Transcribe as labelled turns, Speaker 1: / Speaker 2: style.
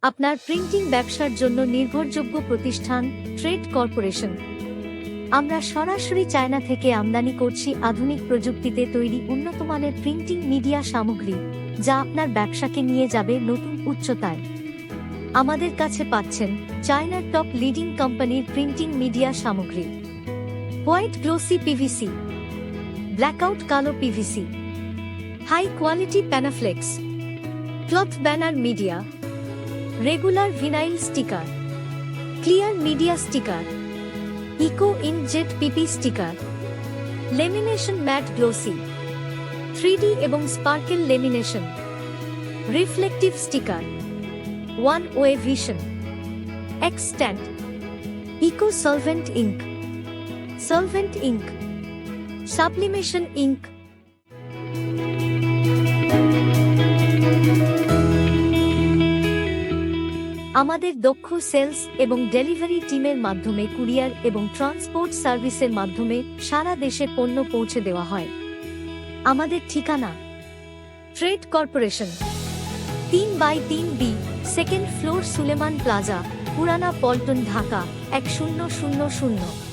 Speaker 1: আপনার প্রিন্টিং ব্যবসার জন্য নির্ভরযোগ্য প্রতিষ্ঠান ট্রেড কর্পোরেশন। আমরা সরাসরি চায়না থেকে আমদানি করছি আধুনিক প্রযুক্তিতে তৈরি উন্নতমানের প্রিন্টিং মিডিয়া সামগ্রী, যা আপনার ব্যবসাকে নিয়ে যাবে নতুন উচ্চতায়। আমাদের কাছে পাচ্ছেন চায়নার টপ লিডিং কোম্পানির প্রিন্টিং মিডিয়া সামগ্রী, হোয়াইট গ্লোসি পিভিসি, ব্ল্যাকআউট কালো PVC, high quality Panaflex, cloth banner media, regular vinyl sticker, clear media sticker, eco inkjet PP sticker, lamination matt glossy, 3D এবং sparkle lamination, reflective sticker, one way vision, X stand, eco solvent ink, solvent ink, sublimation ink. আমাদের দক্ষ sales এবং delivery টিমের মাধ্যমে courier এবং transport সার্ভিসের মাধ্যমে সারা দেশে পণ্য পৌঁছে দেওয়া হয়। আমাদের ঠিকানা trade corporation, 3/3B, second floor, Suleman plaza, Purana Paltan, Dhaka 1000।